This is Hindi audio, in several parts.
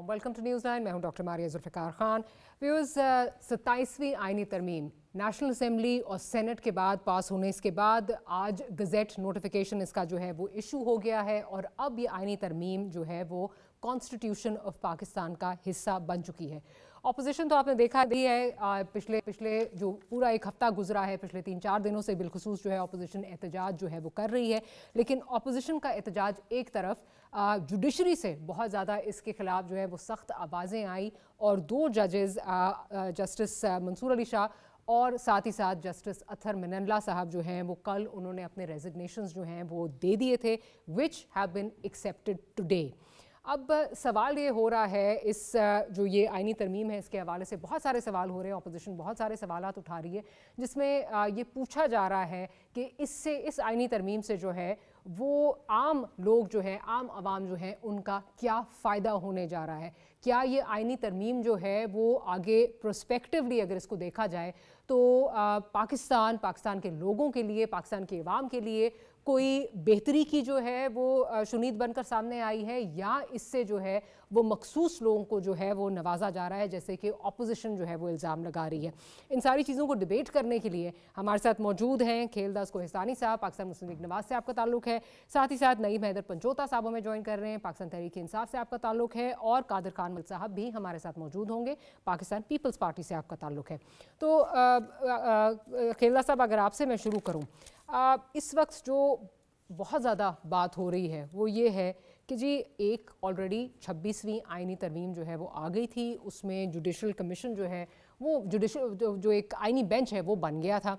Welcome to news 9। मैं हूं डॉक्टर मारिया जुल्फ़िकार खान। व्यूअर्स, 27वीं आईनी तरमीम नेशनल असेंबली और सेनेट के बाद पास होने इसके बाद आज गज़ेट नोटिफिकेशन इसका जो है वो इशू हो गया है और अब ये आईनी तरमीम जो है वो कॉन्स्टिट्यूशन ऑफ पाकिस्तान का हिस्सा बन चुकी है। ऑपोजिशन तो आपने देखा ही है, पिछले जो पूरा एक हफ्ता गुजरा है, पिछले 3-4 दिनों से बिलखुसूस जो है ऑपोजिशन एहतजाज जो है वो कर रही है। लेकिन ऑपोजिशन का एहतजाज एक तरफ, जुडिशरी से बहुत ज़्यादा इसके खिलाफ जो है वो सख्त आवाज़ें आई और 2 जजेस जस्टिस मंसूर अली शाह और साथ ही साथ जस्टिस अतहर मिनल्ला साहब जो हैं वो कल उन्होंने अपने रेजिग्नेशंस जो हैं वो दे दिए थे, which have been accepted today. अब सवाल ये हो रहा है, इस जो ये आईनी तरमीम है इसके हवाले से बहुत सारे सवाल हो रहे हैं, अपोजिशन बहुत सारे सवालात उठा रही है जिसमें ये पूछा जा रहा है कि इससे, इस आईनी तरमीम से जो है वो आम लोग जो है, आम आवाम जो है, उनका क्या फ़ायदा होने जा रहा है। क्या ये आईनी तरमीम जो है वो आगे प्रोस्पेक्टिवली अगर इसको देखा जाए तो पाकिस्तान के लोगों के लिए, पाकिस्तान के अवाम के लिए कोई बेहतरी की जो है वो शुनीद बनकर सामने आई है, या इससे जो है वो मखसूस लोगों को जो है वो नवाजा जा रहा है, जैसे कि ऑपोजिशन जो है वो इल्ज़ाम लगा रही है। इन सारी चीज़ों को डिबेट करने के लिए हमारे साथ मौजूद हैं खेलदास कोहिस्तानी साहब, पाकिस्तान मुस्लिम लीग नवाज से आपका ताल्लुक है, साथ ही साथ नईम हैदर पंचोता साहब हमें ज्वाइन कर रहे हैं, पाकिस्तान तहरीक इंसाफ से आपका ताल्लुक है, और कादिर खान मल साहब भी हमारे साथ मौजूद होंगे, पाकिस्तान पीपल्स पार्टी से आपका ताल्लुक है। तो खेलदास साहब, अगर आपसे मैं शुरू करूँ, इस वक्त जो बहुत ज़्यादा बात हो रही है वो ये है कि जी एक ऑलरेडी 26वीं आईनी तरमीम जो है वो आ गई थी, उसमें जुडिशल कमीशन जो है वो जो एक आईनी बेंच है वो बन गया था।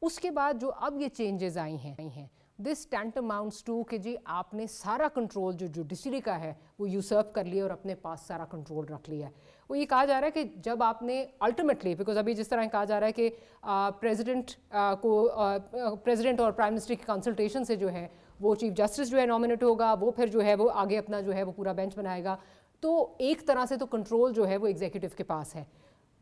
उसके बाद जो अब ये चेंजेस आई हैं दिस टैंटमाउंट्स टू कि जी आपने सारा कंट्रोल जो जुडिशरी का है वो यूसर्प कर लिया और अपने पास सारा कंट्रोल रख लिया है। वो ये कहा जा रहा है कि जब आपने अल्टीमेटली, बिकॉज अभी जिस तरह कहा जा रहा है कि प्रेसिडेंट और प्राइम मिनिस्टर की कंसल्टेशन से जो है वो चीफ जस्टिस जो है नॉमिनेट होगा, वो फिर जो है वो आगे अपना जो है वो पूरा बेंच बनाएगा, तो एक तरह से तो कंट्रोल जो है वो एग्जीक्यूटिव के पास है।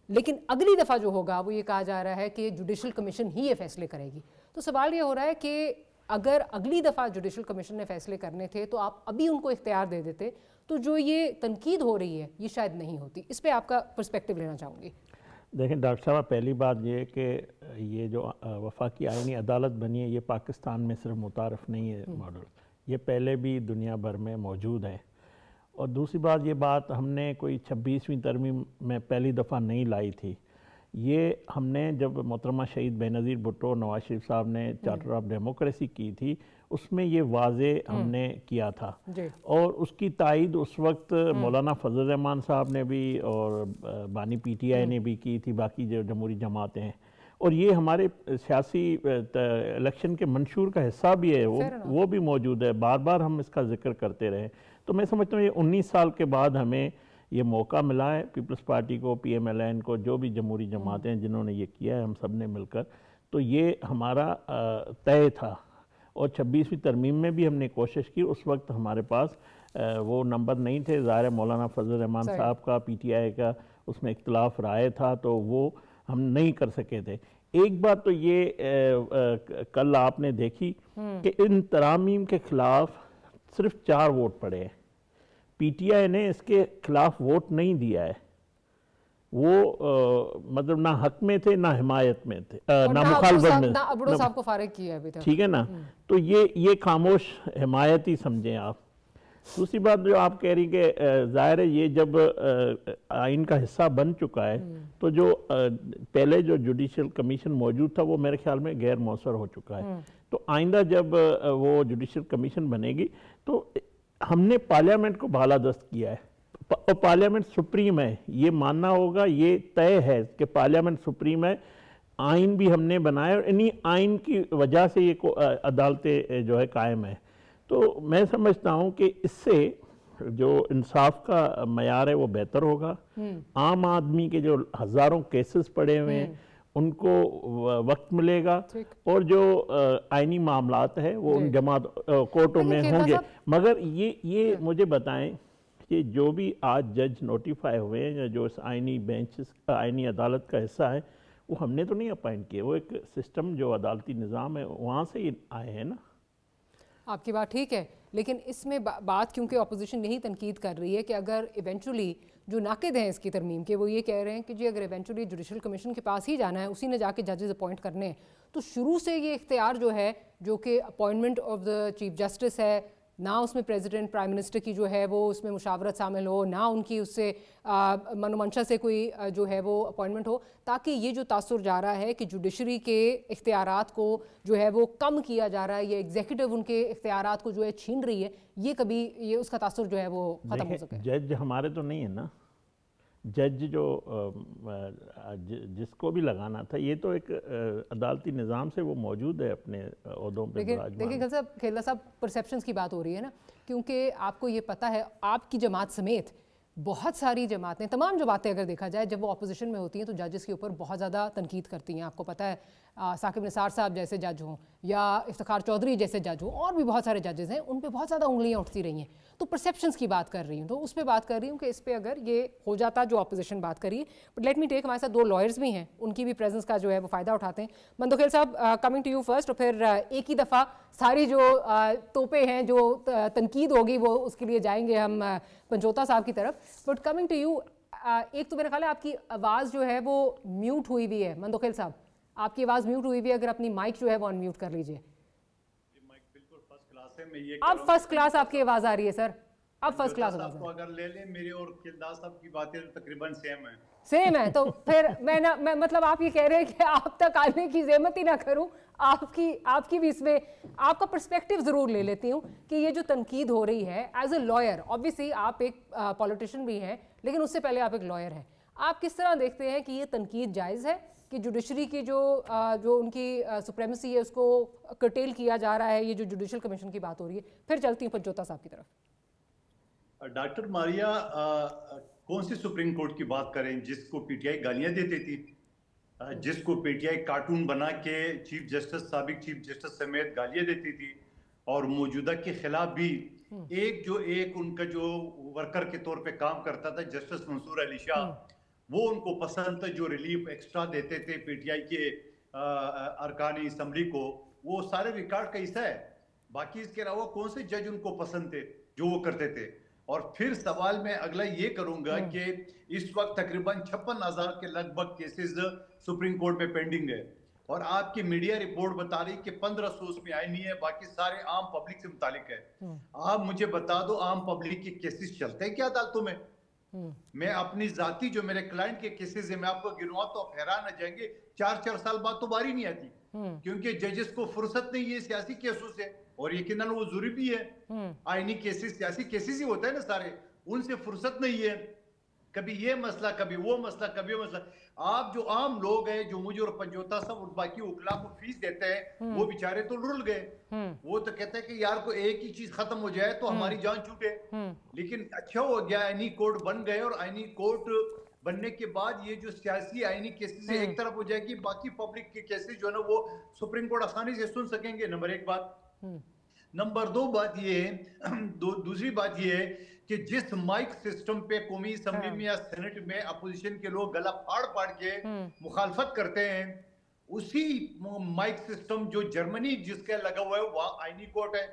लेकिन अगली दफ़ा जो होगा वो ये कहा जा रहा है कि जुडिशल कमीशन ही ये फैसले करेगी। तो सवाल ये हो रहा है कि अगर अगली दफ़ा जुडिशल कमीशन ने फैसले करने थे तो आप अभी उनको इख्तियार दे देते, तो जो ये तनकीद हो रही है ये शायद नहीं होती। इस पर आपका पर्सपेक्टिव लेना चाहूँगी। देखें डॉक्टर साहब, पहली बात ये कि ये जो वफाकी आईनी अदालत बनी है ये पाकिस्तान में सिर्फ मुतारफ़ नहीं है मॉडल, ये पहले भी दुनिया भर में मौजूद है। और दूसरी बात, ये बात हमने कोई 26वीं तरमीम में पहली दफ़ा नहीं लाई थी, ये हमने जब मोहतरमा शहीद बेनज़ीर भुट्टो नवाज शरीफ साहब ने चार्टर ऑफ डेमोक्रेसी की थी उसमें ये वाजे हमने किया था, और उसकी तायद उस वक्त मौलाना फजल रहमान साहब ने भी और बानी PTI ने भी की थी, बाकी जो जमहूरी जमातें हैं, और ये हमारे सियासी इलेक्शन के मंशूर का हिस्सा भी है, वो भी मौजूद है, बार बार हम इसका जिक्र करते रहे। तो मैं समझता हूँ ये 19 साल के बाद हमें ये मौका मिला है, पीपल्स पार्टी को, PMLN को, जो भी जमहूरी जमातें हैं जिन्होंने ये किया है, हम सब ने मिलकर, तो ये हमारा तय था। और 26वीं तरमीम में भी हमने कोशिश की, उस वक्त हमारे पास वो नंबर नहीं थे, ज़ाहिर मौलाना फजल रहमान साहब का PTI का उसमें इख्तिलाफ राय था, तो वो हम नहीं कर सके थे। एक बात तो ये कल आपने देखी कि इन तरामीम के खिलाफ सिर्फ 4 वोट पड़े हैं, PTI ने इसके खिलाफ वोट नहीं दिया है, वो मतलब ना हक में थे ना हिमायत में थे, ना मुखालफत में, ना अबड़ो साहब को फारिग किया है अभी तक, ठीक है ना। तो ये खामोश हिमायत ही समझें आप। दूसरी बात जो आप कह रही कि ज़ाहिर है ये जब आइन का हिस्सा बन चुका है तो जो पहले जो जुडिशल कमीशन मौजूद था वो मेरे ख्याल में गैर मौसर हो चुका है। तो आइंदा जब वो जुडिशल कमीशन बनेगी तो हमने पार्लियामेंट को बालादस्त किया है, और पार्लियामेंट सुप्रीम है, ये मानना होगा, ये तय है कि पार्लियामेंट सुप्रीम है। आइन भी हमने बनाया और इन्हीं आइन की वजह से ये अदालतें जो है कायम है। तो मैं समझता हूँ कि इससे जो इंसाफ का मयार है वो बेहतर होगा, आम आदमी के जो हज़ारों केसेस पड़े हुए हैं उनको वक्त मिलेगा, और जो आइनी मामलात है वो उन जमात कोर्टों में होंगे। मगर ये मुझे बताएं कि जो भी आज जज नोटिफाई हुए हैं या जो इस आइनी बेंचेस, आइनी अदालत का हिस्सा है, वो हमने तो नहीं अपॉइंट किए, वो एक सिस्टम जो अदालती निज़ाम है वहाँ से ही आए हैं ना। आपकी बात ठीक है, लेकिन इसमें बात क्योंकि अपोजिशन यही तनकीद कर रही है कि अगर इवेंचुअली जो नाकिद हैं इसकी तरमीम के वो ये कह रहे हैं कि जी अगर इवेंचुअली जुडिशल कमीशन के पास ही जाना है, उसी ने जाके जजेस अपॉइंट करने हैं, तो शुरू से ये इख्तियार जो है जो कि appointment of the chief justice है, ना उसमें प्रेसिडेंट प्राइम मिनिस्टर की जो है वो उसमें मुशावरत शामिल हो, ना उनकी उससे मनोमंशा से कोई जो है वो अपॉइंटमेंट हो, ताकि ये जो तासुर जा रहा है कि जुडिशरी के इख्तियारात को जो है वो कम किया जा रहा है, ये एग्जीक्यूटिव उनके इख्तियारात को जो है छीन रही है, ये कभी ये उसका तासुर जो है वो ख़त्म हो सके। जज हमारे तो नहीं है ना, जज जो जिसको भी लगाना था, ये तो एक अदालती निज़ाम से वो मौजूद है अपने ओहदों पे। देखिए खेला साहब, परसेप्शंस की बात हो रही है ना, क्योंकि आपको ये पता है आपकी जमात समेत बहुत सारी जमातें, तमाम जमातें अगर देखा जाए जब वो अपोजिशन में होती हैं तो जजेस के ऊपर बहुत ज़्यादा तनकीद करती हैं। आपको पता है साकिब निसार साहब जैसे जज हों या इफ्तिखार चौधरी जैसे जज हों, और भी बहुत सारे जजेस हैं, उन पे बहुत ज़्यादा उंगलियां उठती रही हैं। तो परसेप्शंस की बात कर रही हूँ, तो उस पर बात कर रही हूँ कि इस पर अगर ये हो जाता जो अपोजिशन बात करिए। बट लेट मी टेक, हमारे साथ 2 लॉयर्स भी हैं, उनकी भी प्रेजेंस का जो है वो फ़ायदा उठाते हैं। मंदोखेल साहब, कमिंग टू यू फर्स्ट, और फिर एक ही दफ़ा सारी जो तोपे हैं जो तनकीद होगी वो उसके लिए जाएंगे हम पंचोता साहब की तरफ। बट कमिंग टू यू, एक तो मेरा ख्याल है आपकी आवाज़ जो है वो म्यूट हुई हुई है। मंदोखेल साहब, आपकी आवाज़ म्यूट हुई हुई है, अगर अपनी माइक जो है वो अनम्यूट कर लीजिए। अब फर्स्ट क्लास आपकी आवाज़ आ रही है सर, अब फर्स्ट क्लास आवाज़ है। अगर ले ले, मेरी और खिलदार साहब की बातें तकरीबन सेम है, तो फिर मैं मतलब आप ये कह रहे हैं कि आप तक आने की ज़हमत ही ना करूं, आपकी भी इसमें आपका पर्सपेक्टिव ज़रूर ले लेती हूँ कि ये जो तनकीद हो रही है एज ए लॉयर, ऑब्वियसली आप एक पॉलिटिशियन भी हैं, लेकिन उससे पहले आप एक लॉयर हैं, आप किस तरह देखते हैं कि ये तनकीद जायज़ है कि जुडिशरी की जो उनकी सुप्रेमेसी है उसको कर्टेल किया जा रहा है, ये जो जुडिशल कमीशन की बात हो रही है? फिर चलती हूँ पंचोता साहब की तरफ। डॉक्टर मारिया, कौन सी सुप्रीम कोर्ट की बात करें जिसको पीटीआई गालियां देती थी, जिसको पीटीआई कार्टून बना के चीफ जस्टिस, साबिक चीफ जस्टिस समेत गालियां देती थी, और मौजूदा के खिलाफ भी एक उनका जो वर्कर के तौर पे काम करता था जस्टिस मंसूर अली शाह, वो उनको पसंद था, जो रिलीफ एक्स्ट्रा देते थे पीटीआई के अरकान असम्बली को, वो सारे रिकॉर्ड का हिस्सा है। बाकी इसके अलावा कौन से जज उनको पसंद थे जो वो करते थे? और फिर सवाल मैं अगला ये करूंगा कि इस वक्त तकरीबन 56,000 के लगभग केसेस सुप्रीम कोर्ट में पेंडिंग है, और आपकी मीडिया रिपोर्ट बता रही कि 1500 उसमें आई नहीं है, बाकी सारे आम पब्लिक से मुतालिक है। आप मुझे बता दो, आम पब्लिक के केसेस चलते हैं क्या अदालतों में? मैं अपनी जाती जो मेरे क्लाइंट के केसेस है मैं आपको गिनवा तो आप हैरान आ जाएंगे, 4-4 साल बाद तो बारी नहीं आती, क्योंकि जजेस को फुर्सत नहीं है सियासी केसों से, और यकीनन वो जरूरी भी है। आईनी केसेस, सियासी केसेस ही होता है ना सारे, उनसे फुर्सत नहीं है। कभी ये मसला, कभी वो मसला, कभी वो मसला। आप जो आम लोग हैं जो मुझे और पंचोता सब और बाकी उकला को फीस देते हैं, वो बेचारे तो रुल गए। वो तो कहते हैं कि यार को एक ही चीज खत्म हो जाए तो हमारी जान छूटे। लेकिन अच्छा हो गया, आईनी कोर्ट बन गए, और आईनी कोर्ट बनने के बाद ये जो सियासी आईनी केसेस एक तरफ हो जाएगी, बाकी पब्लिक के केसेस जो है ना वो सुप्रीम कोर्ट आसानी से सुन सकेंगे। नंबर 1 बात। नंबर 2 बात ये है, दूसरी बात ये है कि जिस माइक सिस्टम पे कौमी असेंबली में या सेनेट में अपोजिशन के लोग गला फाड़ फाड़ के मुखालफत करते हैं, उसी माइक सिस्टम जो जर्मनी जिसका लगा हुआ है वहां आईनी कोर्ट है,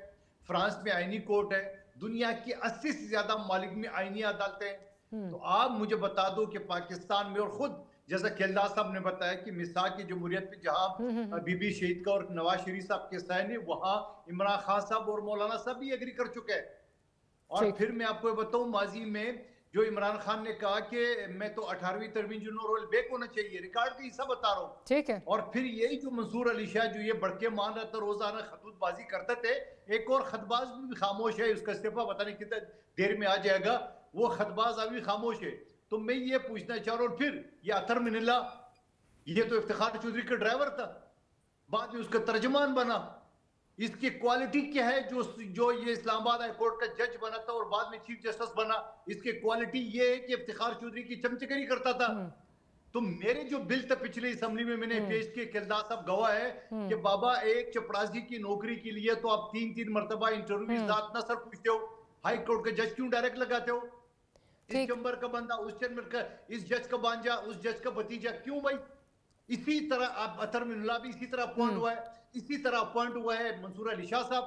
फ्रांस में आईनी कोर्ट है, दुनिया की 80 से ज्यादा मालिक में आईनी अदालतें हैं। तो आप मुझे बता दो कि पाकिस्तान में, और खुद जैसा खेलदार साहब ने बताया कि मिसाल की जमहूरियत पे जहां बीबी शहीद का और नवाज शरीफ साहब के साइन है, वहां इमरान खान साहब और मौलाना साहब भी एग्री कर चुके हैं। और फिर मैं आपको बताऊं, माजी में जो इमरान खान ने कहा कि मैं तो 18वीं तरमीम जो रोल बैक होना चाहिए, रिकॉर्ड का हिस्सा बता रहा हूँ। ठीक है। और फिर यही जो मंसूर अली शाह जो ये बढ़के मान रहा था, रोजाना खतूतबाजी करते थे, एक और खतबाज भी खामोश है, उसका इस्तीफा पता नहीं कितना देर में आ जाएगा, वो खतबाज अभी खामोश है। तो मैं ये पूछना चाह रहा हूँ, और फिर ये अतर मिनिल्ला, ये तो इफ्तिखार चौधरी का ड्राइवर था, बाद में उसका तर्जमान बना। इसकी क्वालिटी क्या है जो ये इस्लामाबाद हाई कोर्ट का जज बना था और बाद में चीफ जस्टिस बना? इसकी क्वालिटी ये है कि इफ्तिखार चौधरी की चमचकरी करता था। तो मेरे जो बिल था पिछले असेंबली में मैंने पेश किए, किरदार साहब गवाह है कि बाबा एक चपरासी की नौकरी के लिए तो आप 3-3 मरतबा इंटरव्यू साथ ना सर पूछते हो, हाई कोर्ट के जज क्यों डायरेक्ट लगाते हो? इस चैम्बर का बंदा, उस चैम्बर का, इस जज का भांजा, उस जज का भतीजा, क्यों भाई? इसी तरह अब अतर मिनुल्लाह भी इसी तरह अपॉइंट हुआ है, इसी तरह अपॉइंट हुआ है मंसूर अली शाह साहब।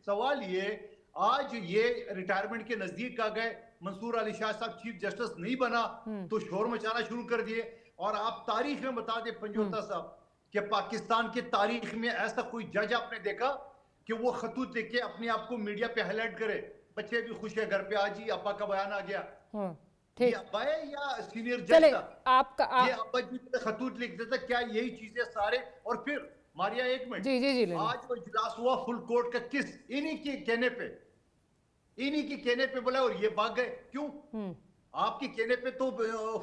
सवाल ये आज ये रिटायरमेंट के नजदीक आ गए, मंसूर अली शाह साहब चीफ जस्टिस नहीं बना तो शोर मचाना शुरू कर दिए। और आप तारीख में बता दें पंजोता साहब कि पाकिस्तान के तारीख में ऐसा कोई जज आपने देखा कि वो खतूत देख के अपने आप को मीडिया पे हाईलाइट करे, बच्चे भी खुश है घर पे, आज ही अब्बा का बयान आ गया। ये अब्बा है या सीनियर जज था? ये अब्बा जी ने खतूत लिख देता, क्या यही चीजें सारे? और फिर मारिया एक मिनट, जी, आज वो इजलास हुआ फुल कोर्ट का, किस इन्हीं के कहने पे बोला और ये भाग गए क्यों? आपके कहने पे तो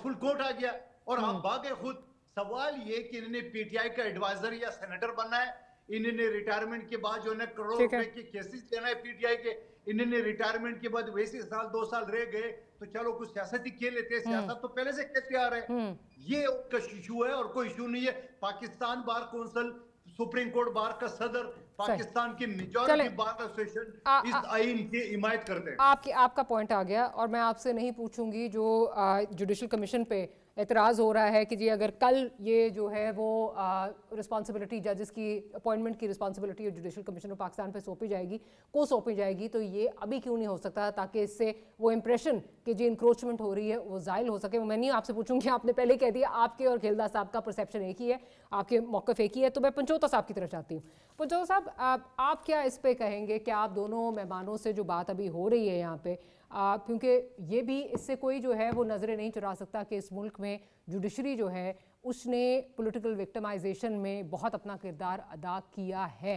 फुल कोर्ट आ गया और आप भाग गए खुद। सवाल ये कि इन्होंने पीटीआई का एडवाइजर या सेनेटर बनना है, इन्होंने रिटायरमेंट के बाद जो है करोड़ों रुपए के केसेस लेना है पीटीआई के, इन्होंने रिटायरमेंट के बाद वैसे साल 2 साल रह गए तो चलो कुछ सियासत ही खेल लेते हैं, सियासत तो पहले से कहते आ रहे हैं। ये उनका इशू है और कोई इशू नहीं है। Pakistan bar council, supreme court bar का सदर, पाकिस्तान की मेजॉरिटी बार एसोसिएशन इस आइन की हिमायत करते हैं। आपका पॉइंट आ गया और मैं आपसे नहीं पूछूंगी जो जुडिशल कमीशन पे एतराज़ हो रहा है कि जी अगर कल ये जो है वो रिस्पॉन्सिबिलिटी जजेस की अपॉइंटमेंट की responsibility judicial commission of Pakistan पे सौंपी जाएगी तो ये अभी क्यों नहीं हो सकता, ताकि इससे वो इम्प्रेशन कि जी इंक्रोचमेंट हो रही है वो ज़ाइल हो सके। मैं नहीं आपसे पूछूंगी, आपने पहले कह दिया आपके और खिलदा साहब का परसेप्शन एक ही है, आपके मौक़िफ़ एक ही है। तो मैं पंचोता साहब की तरफ चाहती हूँ। पंचोता साहब आप क्या इस पर कहेंगे? क्या आप दोनों मेहमानों से जो बात अभी हो रही है यहाँ पे, क्योंकि ये भी इससे कोई जो है वो नज़रें नहीं चुरा सकता कि इस मुल्क में जुडिशरी जो है उसने पॉलिटिकल विक्टिमाइजेशन में बहुत अपना किरदार अदा किया है।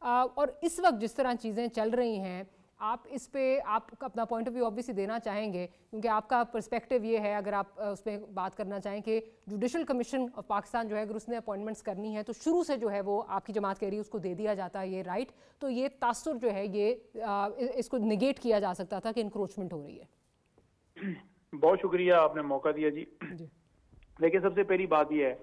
और इस वक्त जिस तरह चीज़ें चल रही हैं, आप इस पे आप अपना पॉइंट ऑफ व्यू ऑब्वियसली देना चाहेंगे, क्योंकि आपका पर्सपेक्टिव ये है, अगर आप उस पर बात करना चाहें कि जुडिशल कमीशन ऑफ पाकिस्तान जो है अगर उसने अपॉइंटमेंट्स करनी है तो शुरू से जो है वो आपकी जमात कह रही है उसको दे दिया जाता है ये राइट, तो ये तासुर जो है ये इसको निगेट किया जा सकता था कि इंक्रोचमेंट हो रही है। बहुत शुक्रिया, आपने मौका दिया जी। देखिए, सबसे पहली बात यह है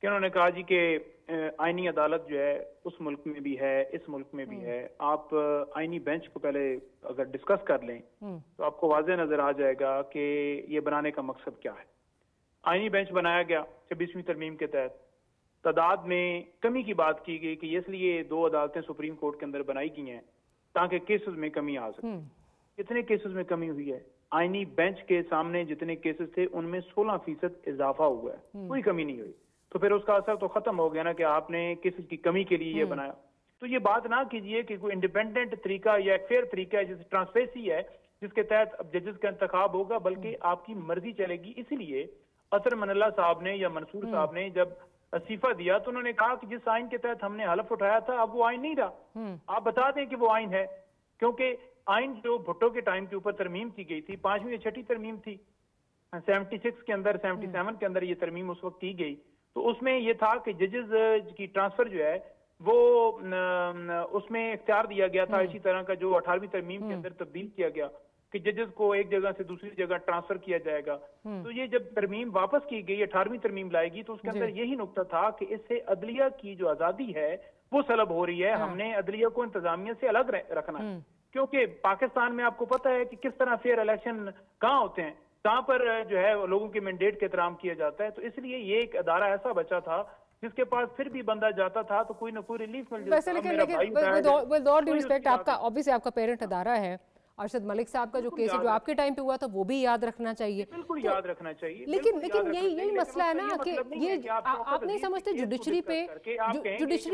कि उन्होंने कहा जी कि आईनी अदालत जो है उस मुल्क में भी है, इस मुल्क में भी है। आप आईनी बेंच को पहले अगर डिस्कस कर लें तो आपको वाज़ेह नजर आ जाएगा कि ये बनाने का मकसद क्या है। आईनी बेंच बनाया गया 26वीं तरमीम के तहत, तादाद में कमी की बात की गई कि इसलिए 2 अदालतें सुप्रीम कोर्ट के अंदर बनाई गई हैं ताकि केसेस में कमी आ सके। कितने केसेस में कमी हुई है? आईनी बेंच के सामने जितने केसेस थे उनमें 16% इजाफा हुआ है, कोई कमी नहीं हुई। तो फिर उसका असर तो खत्म हो गया ना कि आपने केसेस की कमी के लिए ये बनाया। तो ये बात ना कीजिए कि कोई इंडिपेंडेंट तरीका या एक फेयर तरीका है, जैसे ट्रांसपेरेंसी है जिसके तहत अब जजेस का इंतखाब होगा, बल्कि आपकी मर्जी चलेगी। इसलिए अतर मिनुल्लाह साहब ने या मंसूर साहब ने जब इस्तीफा दिया तो उन्होंने कहा कि जिस आइन के तहत हमने हलफ उठाया था अब वो आइन नहीं रहा, आप बता दें कि वो आइन है। क्योंकि आइन जो भुट्टो के टाइम के ऊपर तरमीम की गई थी, 5वीं या 6ठी तरमीम थी, 76 के अंदर, 77 के अंदर ये तरमीम उस वक्त की गई। तो उसमें यह था कि जजेस की ट्रांसफर जो है वो उसमें इख्तियार दिया गया था, इसी तरह का जो 18वीं तरमीम के अंदर तब्दील किया गया कि जजेस को एक जगह से दूसरी जगह ट्रांसफर किया जाएगा। तो ये जब तरमीम वापस की गई, 18वीं तरमीम लाएगी, तो उसके अंदर यही नुक्ता था कि इससे अदलिया की जो आजादी है वो सलब हो रही है। हमने अदलिया को इंतजामिया से अलग रखना है, क्योंकि पाकिस्तान में आपको पता है कि किस तरह फेयर इलेक्शन कहाँ होते हैं, कहाँ पर जो है लोगों के मैंडेट के एहतराम किया जाता है। तो इसलिए ये एक अदारा ऐसा बचा था जिसके पास फिर भी बंदा जाता था तो कोई ना कोई रिलीफ मिल जाता। विद ऑल ड्यू रिस्पेक्ट, आपका ऑब्वियसली आपका पेरेंट अदारा है, अरशद मलिक साहब का जो केस है जो आपके टाइम पे हुआ था वो भी याद रखना चाहिए, बिल्कुल याद रखना चाहिए। लेकिन यही मसला है ना कि ये आप नहीं समझते जुडिशरी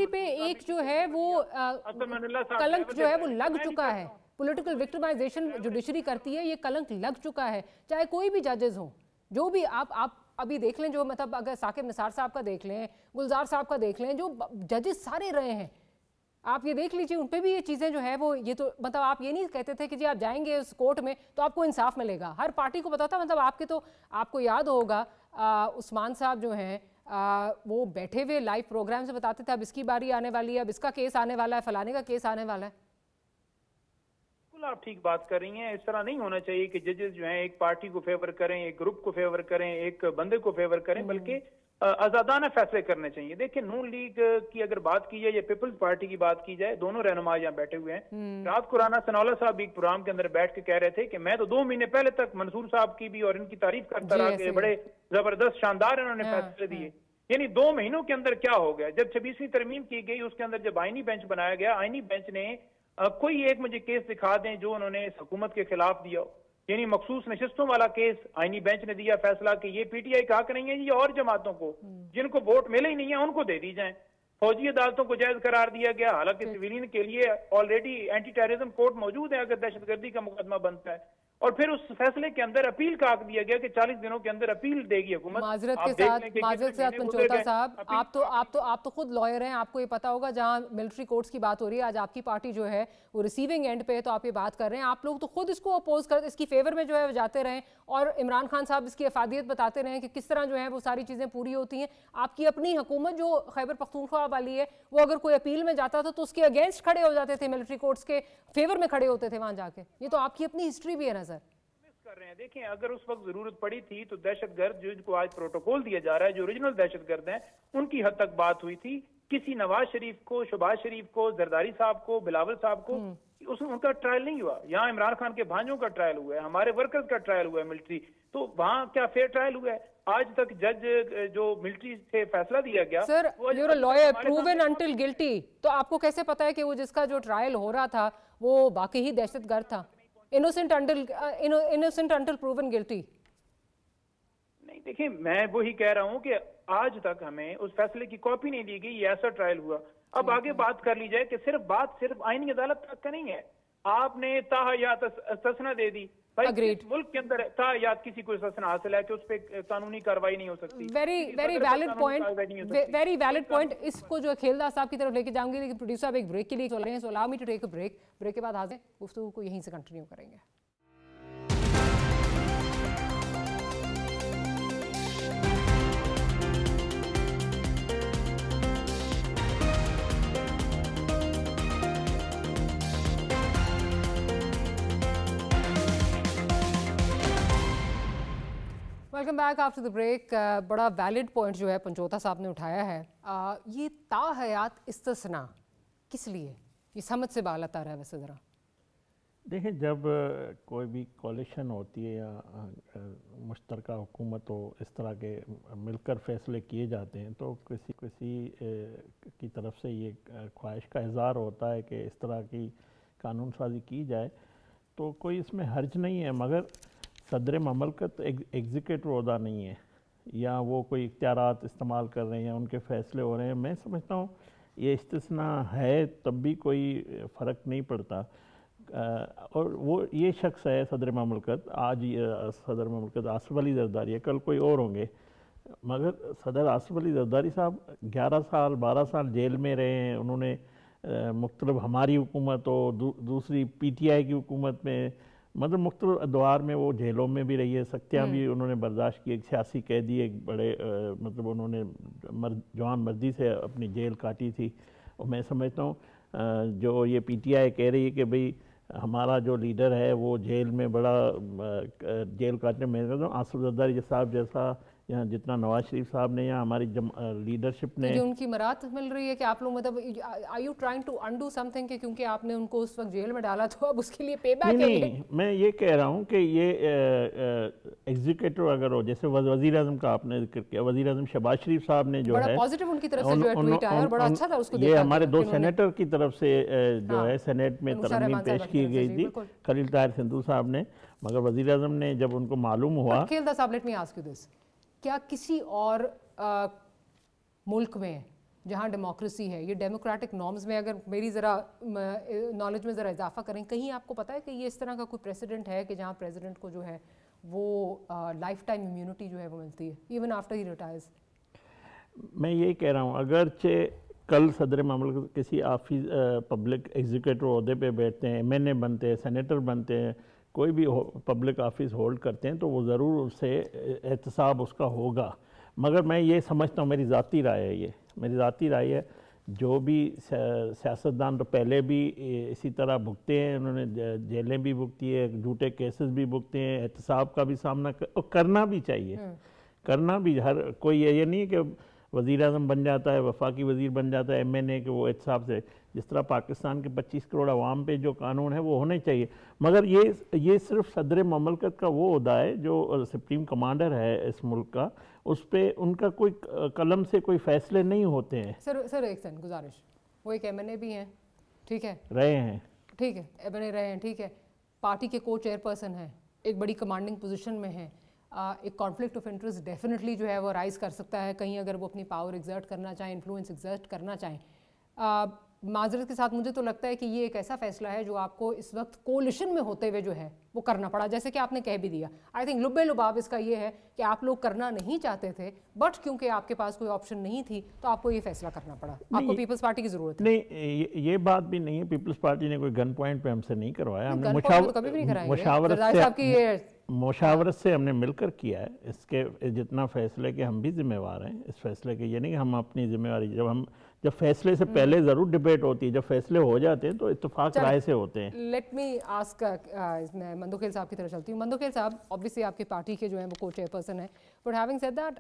पे एक जो है वो कलंक जो है वो लग चुका है, पॉलिटिकल विक्टिमाइजेशन जुडिशरी करती है, ये कलंक लग चुका है। चाहे कोई भी जजेस हो, जो भी आप अभी देख लें, जो मतलब अगर साकिब निसार साहब का देख लें, गुलजार साहब का देख लें, जो जजेस सारे रहे हैं, आप ये देख लीजिए उन पे भी ये चीज़ें जो है वो ये तो मतलब आप ये नहीं कहते थे कि जी आप जाएंगे उस कोर्ट में तो आपको इंसाफ मिलेगा। हर पार्टी को पता था, मतलब आपको याद होगा उस्मान साहब जो हैं वो बैठे हुए लाइव प्रोग्राम से बताते थे अब इसकी बारी आने वाली है, अब इसका केस आने वाला है, फलाने का केस आने वाला है। आप ठीक बात कर रही हैं। इस तरह नहीं होना चाहिए कि जजेस जो हैं एक पार्टी को फेवर करें, एक ग्रुप को फेवर करें, एक बंदे को फेवर करें, बल्कि आजादाना फैसले करने चाहिए। देखिए, नून लीग की अगर बात की जाए या पीपल्स पार्टी की बात की जाए, दोनों रहनुमा यहाँ बैठे हुए हैं। रात को राना सनाउल्लाह साहब भी एक प्रोग्राम के अंदर बैठ के कह रहे थे कि मैं तो 2 महीने पहले तक मंसूर साहब की भी और इनकी तारीफ करता रहा कि बड़े जबरदस्त शानदार इन्होंने फैसले दिए। यानी 2 महीनों के अंदर क्या हो गया? जब 26वीं तरमीम की गई, उसके अंदर जब आईनी बेंच बनाया गया, आईनी बेंच ने कोई एक मुझे केस दिखा दें जो उन्होंने हुकूमत के खिलाफ दिया, यानी मखसूस नशिस्तों वाला केस आईनी बेंच ने दिया फैसला कि ये पीटीआई का हक नहीं है, ये और जमातों को जिनको वोट मिले ही नहीं है उनको दे दी जाए। फौजी अदालतों को जायज करार दिया गया, हालांकि सिविलियन के लिए ऑलरेडी एंटी टेररिज्म कोर्ट मौजूद है अगर दहशतगर्दी का मुकदमा बनता है। और फिर उस फैसले के अंदर अपील का हक दिया गया कि 40 दिनों के अंदर अपील देगी हुकूमत। माजरत के साथ पंचोता साहब, आप तो खुद लॉयर हैं, आपको ये पता होगा जहां मिलिट्री कोर्ट्स की बात हो रही है, आज आपकी पार्टी जो है वो रिसीविंग एंड पे है, तो आप ये बात कर रहे हैं। आप लोग तो खुद इसको अपोज कर, इसकी फेवर में जो है जाते रहे और इमरान खान साहब इसकी अफादियत बताते रहे कि किस तरह जो है वो सारी चीजें पूरी होती हैं। आपकी अपनी हुकूमत जो खैबर पख्तूनख्वा वाली है, वो अगर कोई अपील में जाता था तो उसके अगेंस्ट खड़े हो जाते थे, मिलिट्री कोर्ट्स के फेवर में खड़े होते थे वहां जाके। ये तो आपकी अपनी हिस्ट्री भी है ना सर। कर रहे हैं, देखिए, अगर उस वक्त जरूरत पड़ी थी तो दहशतगर्द जिनको आज प्रोटोकॉल दिया जा रहा है, जो ओरिजिनल दहशतगर्द हैं, उनकी हद तक बात हुई थी। किसी नवाज शरीफ को, शहबाज शरीफ को, जरदारी साहब को, बिलावल साहब को उनका ट्रायल नहीं हुआ। यहाँ इमरान खान के भांजों का ट्रायल हुआ है, हमारे वर्कर्स का ट्रायल हुआ है मिलिट्री, तो वहाँ क्या फेयर ट्रायल हुआ है? आज तक जज जो मिलिट्री से फैसला दिया गया, sir you're a lawyer proven until guilty, तो आपको कैसे पता है कि वो जिसका जो ट्रायल हो रहा था वो वाकई ही दहशतगर्द था? Innocent until proven guilty. नहीं, देखिए, मैं वही कह रहा हूं कि आज तक हमें उस फैसले की कॉपी नहीं दी गई, ये ऐसा ट्रायल हुआ। अब आगे बात कर ली जाए कि सिर्फ आईनी अदालत तक का नहीं है, आपने ताहयात ससना दे दी। भाई, मुल्क के अंदर ताहयात किसी को ससना हासिल है कि उस पर कानूनी कार्रवाई नहीं हो सकती। Very valid point. इसको जो खेलदार साहब की तरफ लेके जाऊंगी, लेकिन प्रोड्यूसर साहब एक ब्रेक के लिए चल रहे हैं, so allow me to take a break. Break के बाद हाजिर गुफ्तगू को यहीं से कंटिन्यू करेंगे। Welcome back after the break. बड़ा वैलिड पॉइंट जो है पंचोता साहब ने उठाया है। ये ताहयात इस्तिस्ना किस लिए, ये समझ से बाहर आता रहा है वैसे ज़रा। देखिए, जब कोई भी कोalition होती है या मुश्तरका हुकूमत हो, इस तरह के मिलकर फैसले किए जाते हैं, तो किसी की तरफ से ये ख्वाहिश का इज़हार होता है कि इस तरह की कानून साजी की जाए, तो कोई इसमें हर्ज नहीं है। मगर सदर ममलकत एग्जीक्यूटिव ओहदा नहीं है, या वो कोई इख्तियारात इस्तेमाल कर रहे हैं, उनके फ़ैसले हो रहे हैं। मैं समझता हूँ ये इस्तिस्ना है, तब भी कोई फ़र्क नहीं पड़ता। और वो ये शख्स है सदर ममलकत, आज सदर ममलकत आसिफ अली ज़रदारी है, कल कोई और होंगे, मगर सदर आसिफ अली ज़रदारी साहब 11 साल 12 साल जेल में रहे हैं। उन्होंने मुख्तलिफ हमारी हुकूमत हो, दूसरी PTI की हुकूमत में, मतलब मुख्तलिफ अदवार में वो जेलों में भी रही है, सख्तियाँ भी उन्होंने बर्दाश्त की। एक सियासी कैदी, एक बड़े मतलब उन्होंने जवान मर्दी से अपनी जेल काटी थी। और मैं समझता हूँ जो ये PTI कह रही है कि भाई हमारा जो लीडर है वो जेल में बड़ा जेल काटने में, आसिफ ज़रदारी साहब जैसा या जितना नवाज शरीफ साहब ने या हमारी लीडरशिप ने, तो उनकी मरात मिल रही है कि आप लोग मतलब are you trying to undo something कि क्योंकि आपने उनको उस वक्त जेल में डाला तो अब उसके लिए पे बैक है? नहीं, मैं ये कह रहा हूँ कि ये एग्जीक्यूटिव अगर हो, जैसे वज़ीर आज़म का आपने जिक्र किया, वज़ीर आज़म शहबाज शरीफ साहब ने जो है पॉजिटिव उनकी तरफ से जो है ट्वीट आया और बड़ा अच्छा था उसको, ये हमारे 2 सेनेटर की तरफ से जो है सेनेट में तरमीम पेश की गई थी, खलील ताहिर सिंधु साहब ने। मगर वज़ीर आज़म ने जब उनको मालूम हुआ, खेलदार साहब, let me ask you this, क्या किसी और मुल्क में जहाँ डेमोक्रेसी है, ये डेमोक्रेटिक नॉर्म्स में, अगर मेरी ज़रा नॉलेज में ज़रा इजाफा करें, कहीं आपको पता है कि ये इस तरह का कोई प्रेसिडेंट है कि जहाँ प्रेसिडेंट को जो है वो लाइफ टाइम इम्यूनिटी जो है वो मिलती है इवन आफ्टर ही रिटायर्स? मैं यही कह रहा हूँ, अगरचे कल सदर ममलकत किसी ऑफिस पब्लिक एग्जीक्यूटिव ओहदे पे बैठते हैं, MNA बनते हैं, सेनेटर बनते हैं, कोई भी पब्लिक ऑफिस होल्ड करते हैं, तो वो ज़रूर उससे एहतसाब उसका होगा। मगर मैं ये समझता हूँ, मेरी ज़ाती राय है, ये मेरी ज़ाती राय है, जो भी सियासतदान तो पहले भी इसी तरह भुगते हैं, उन्होंने जेलें भी भुगती है, झूठे केसेस भी भुगते हैं, एहतसाब का भी सामना करना भी चाहिए, करना भी हर कोई ये नहीं कि वज़ीर आज़म बन जाता है, वफाकी वज़ीर बन जाता है MNA के वो हिसाब से। जिस तरह पाकिस्तान के 25 करोड़ आवाम पे जो कानून है वो होने चाहिए, मगर ये सिर्फ सदर ममलकत का वो उहदा है जो सुप्रीम कमांडर है इस मुल्क का, उस पर उनका कोई कलम से कोई फैसले नहीं होते हैं। सर एक सेकंड गुजारिश, वो एक MNA भी हैं, ठीक है, रहे हैं, ठीक है, MNA रहे हैं, ठीक है, पार्टी के को चेयरपर्सन हैं, एक बड़ी कमांडिंग पोजीशन में हैं, एक कॉन्फ्लिक्ट ऑफ इंटरेस्ट डेफिनेटली जो है वो राइज कर सकता है कहीं अगर वो अपनी पावर एग्जर्ट करना चाहें, इन्फ्लुएंस एग्जर्ट करना चाहें। माजरत के साथ मुझे तो लगता है कि ये एक ऐसा फैसला है जो आपको इस वक्त कोलिशन में होते हुए जो है वो करना पड़ा, जैसे कि आपने कह भी दिया। आई थिंक लुब्बे लुबाब इसका ये है कि आप लोग करना नहीं चाहते थे, बट क्योंकि आपके पास कोई ऑप्शन नहीं थी तो आपको ये फैसला करना पड़ा। आपको पीपल्स पार्टी की जरूरत है। नहीं, ये बात भी नहीं है, पीपल्स पार्टी ने कोई गन पॉइंट पे हमसे नहीं करवाया, हमने मुशावरत से हमने मिलकर किया है। इसके जितना फैसले के हम भी जिम्मेवार हैं, इस फैसले के, ये नहीं कि हम अपनी जिम्मेवारी, जब फैसले से पहले ज़रूर डिबेट होती है, जब फैसले हो जाते हैं तो इत्तेफाक राय से होते हैं। लेट मी आस्क, मैं मंदोखेल साहब की तरफ चलती हूँ। मंदोखेल साहब ऑब्वियसली आपकी पार्टी के जो है वो को चेयरपर्सन है, बट हैविंग सेड दैट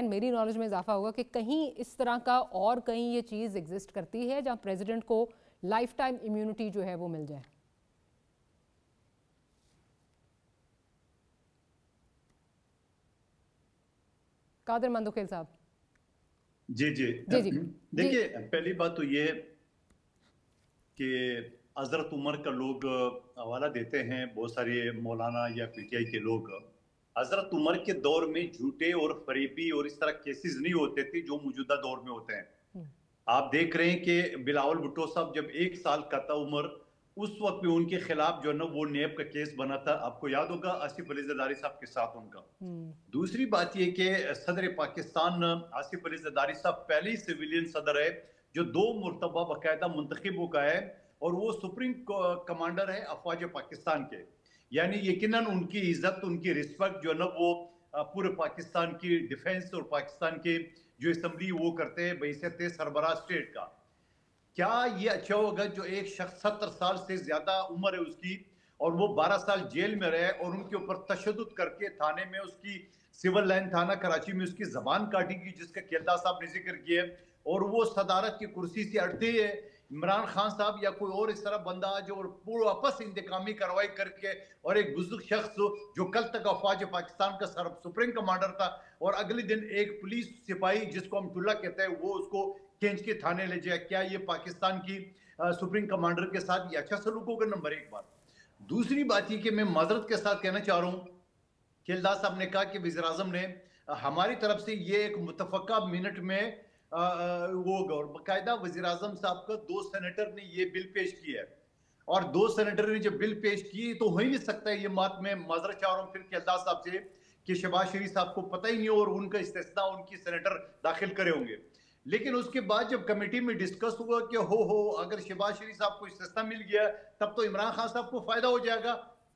मेरी नॉलेज में इजाफा होगा कि कहीं इस तरह का और कहीं ये चीज़ एग्जिस्ट करती है जहाँ प्रेसिडेंट को लाइफ टाइम इम्यूनिटी जो है वो मिल जाए। कादिर मंदोखेल साहब। जी जी जी देखिए, पहली बात तो ये कि हजरत उमर का लोग हवाला देते हैं, बहुत सारे मौलाना या PTI के लोग। हजरत उमर के दौर में झूठे और फरेबी और इस तरह केसेस नहीं होते थे जो मौजूदा दौर में होते हैं। आप देख रहे हैं कि बिलावल भुट्टो साहब जब 1 साल का था उम्र, उस वक्त में उनके खिलाफ जो है ना वो नेब का केस बना था, आपको याद होगा, आसिफ अली जरदारी साहब के साथ उनका। दूसरी बात ये कि सदर पाकिस्तान आसिफ अली जरदारी साहब पहले ही सिविलियन सदर है जो 2 मरतबा बाकायदा मुंतखब होगा है, और वो सुप्रीम कमांडर है अफवाज पाकिस्तान के। यानी यकीनन उनकी इज्जत, उनकी रिस्पेक्ट जो है ना वो पूरे पाकिस्तान की डिफेंस और पाकिस्तान की जो असम्बली वो करते हैं बहैसियत सरबराह स्टेट का। क्या ये अच्छा होगा जो एक शख्स 70 साल से ज्यादा उम्र है उसकी और वो 12 साल जेल में रहे और उनके ऊपर तशद्दुद करके थाने में, उसकी सिविल लाइन थाना कराची में उसकी जबान काटी गई, जिसका केलदा साहब ने जिक्र किया, और वो सदारत की कुर्सी से अड़ते है इमरान खान साहब या कोई और इस तरह बंदा जो पूरा आपस इंतकामी कार्रवाई करके, और एक बुजुर्ग शख्स जो कल तक अफवाज पाकिस्तान का सुप्रीम कमांडर था और अगले दिन एक पुलिस सिपाही जिसको हम टुल्ला कहते हैं वो उसको खींच के थाने ले जाए। क्या ये पाकिस्तान की सुप्रीम कमांडर के साथ ये अच्छा सलूक होगा? नंबर 1 बात। दूसरी बात ये कि मैं माजरत के साथ कहना चाह रहा हूँ, खेलदार साहब ने कहा कि वज़ीर आज़म ने हमारी तरफ से ये एक मुतफ़क्का मिनट में वो और बाकायदा वज़ीर आज़म साहब का 2 सेनेटर ने ये बिल पेश किया है, और 2 सेनेटर ने जब बिल पेश की तो हो ही नहीं सकता है ये बात। मैं माजरत चाह रहा हूँ फिर खेलदार साहब से कि शहबाज शरीफ साहब को पता ही नहीं और उनका इस्तेस्ना उनकी सेनेटर दाखिल करे होंगे। लेकिन उसके बाद जब कमेटी में डिस्कस हुआ कि हो अगर शहबाज शरीफ साहब को इस्तेस्ना मिल गया तब तो इमरान खान साहब को फायदा हो जाएगा,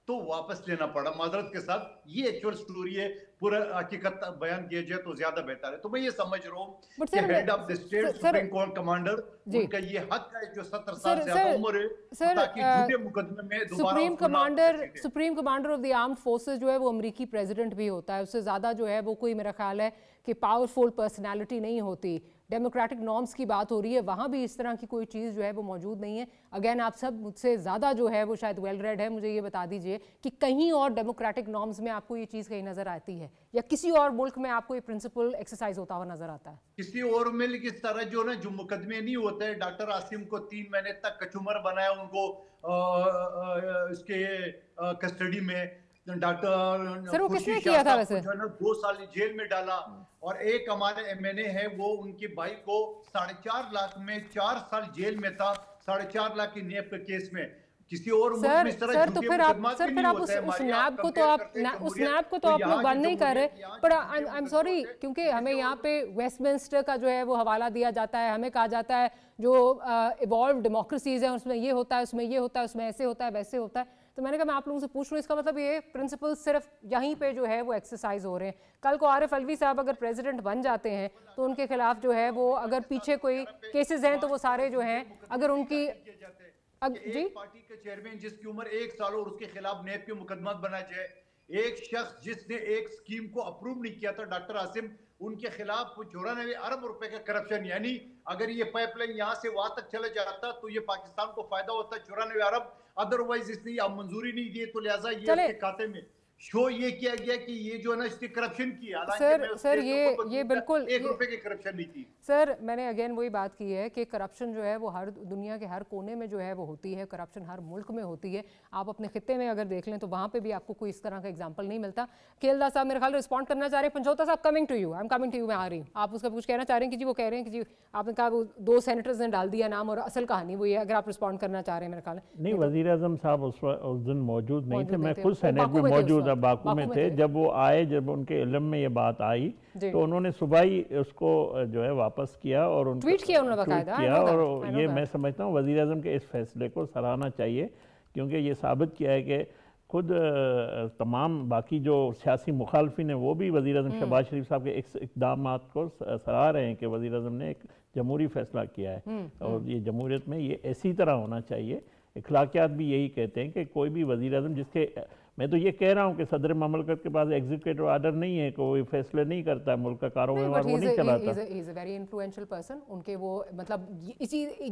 तो वापस लेना पड़ा माजरत के साथ। ये एक्चुअल स्टोरी है, पूरा हकीकत बयान किया जाए तो ज्यादा बेहतर है। तो मैं ये समझ रहा हूँ कि head of the state supreme court commander, उनका ये हक है जो 70 साल से ज्यादा उम्र है, ताकि झूठे मुकदमे में दोबारा supreme commander of the armed forces जो है वो अमेरिकी प्रेसिडेंट भी होता है, उससे ज्यादा जो है वो कोई मेरा ख्याल है कि पावरफुल पर्सनैलिटी नहीं होती। डेमोक्रेटिक नॉर्म्स की बात हो रही है, वहाँ भी इस तरह की कोई चीज़ जो है वो मौजूद नहीं है। अगेन आप सब मुझसे ज़्यादा जो है वो शायद वेल रेड है, मुझे ये बता दीजिए कि कहीं और डेमोक्रेटिक नॉर्म्स में आपको ये चीज़ कहीं नज़र आती है या किसी और मुल्क में आपको ये प्रिंसिपल एक्सरसाइज होता हुआ नजर आता है? किसी और मुल्क इस तरह जो ना जो मुकदमे नहीं होते हैं, डॉक्टर आसिम को 3 महीने तक कचूमर बनाया, उनको इसके कस्टडी में डॉक्टर सर वो किसने किया था वैसे? 2 साल जेल में डाला, और एक हमारे MNA है वो उनके भाई को 4.5 लाख में 4 साल जेल में था, 4.5 लाख की नेब के केस में। किसी और सर तो फिर आप उस नैब को तो आप लोग बंद नहीं कर रहे। पर आई एम सॉरी, क्योंकि हमें यहाँ पे वेस्टमिंस्टर का जो है वो हवाला दिया जाता है, हमें कहा जाता है जो इवॉल्व डेमोक्रेसीज हैं उसमें ये होता है, उसमें ये होता है, उसमें ऐसे होता है, वैसे होता है। तो मैंने कहा मैं आप लोगों से पूछ रहा हूँ, इसका मतलब ये प्रिंसिपल सिर्फ यहीं पे जो है वो एक्सरसाइज हो रहे हैं। कल को आरिफ अलवी साहब अगर प्रेसिडेंट बन जाते हैं तो उनके खिलाफ जो है वो अगर पीछे कोई केसेस हैं तो वो सारे जो हैं, अगर उनकी जी पार्टी के चेयरमैन जिसकी उम्र 1 साल और उसके खिलाफ नेब के मुकदमा बनाया जाए, एक शख्स जिसने एक स्कीम को अप्रूव नहीं किया था, डॉक्टर आसिम, उनके खिलाफ 94 अरब रुपए का करप्शन, यानी अगर ये पाइपलाइन यहाँ से वहां तक चले जाता तो ये पाकिस्तान को फायदा होता, 94 अरब। अदरवाइज इसने अब मंजूरी नहीं दी, तो लिहाजा ये इसके खाते में शो ये किया गया कि ये जो है ना इसने करप्शन की। सर ये बिल्कुल 1 रुपए की करप्शन नहीं की। सर मैंने अगेन वही बात की है कि करप्शन जो है वो हर दुनिया के हर कोने में जो है वो होती है, करप्शन हर मुल्क में होती है। आप अपने खित्ते में अगर देख लें तो वहाँ पे भी आपको कोई इस तरह का एग्जांपल नहीं मिलता। केलदा साहब मेरे ख्याल रिस्पॉन्ड करना चाह रहे हैं। पंचोता साहब coming to you, I am coming to you, मैं आ रही हूँ। आप उसका कुछ कहना चाह रहे हैं कि जी वो कह रहे हैं कि जी आपने कहा वो 2 सेनेटर्स ने डाल दिया नाम और असल कहानी वो ये, अगर आप रिस्पॉन्ड करना चाह रहे हैं। मेरे ख्याल नहीं, वज़ीर आज़म साहब उस दिन मौजूद नहीं थे, मैं खुद सेनेट में मौजूद था, बाकू में थे। जब वो आए, जब उनके इल्म में ये बात आई तो उन्होंने सुबह ही उसको जो है वापस किया और ट्वीट किया उन्होंने बाकायदा। और ये मैं समझता हूँ वज़ीर आज़म के इस फैसले को सराहना चाहिए, क्योंकि ये साबित किया है कि खुद तमाम बाकी जो सियासी मुखालफिन हैं वो भी वज़ीर आज़म शहबाज शरीफ साहब के इक़दाम को सराह रहे हैं कि वज़ीर आज़म ने एक जमहूरी फैसला किया है। और ये जमहूरियत में ये इसी तरह होना चाहिए। इखलाकियात भी यही कहते हैं कि कोई भी वज़ीर आज़म जिसके, मैं तो ये कह रहा हूँ कि सदर ममलकत के पास एग्जीक्यूटिव ऑर्डर नहीं है, कोई फैसले नहीं करता है, मुल्क का कारोबार वो नहीं चलाता। He is a very influential person. उनके वो मतलब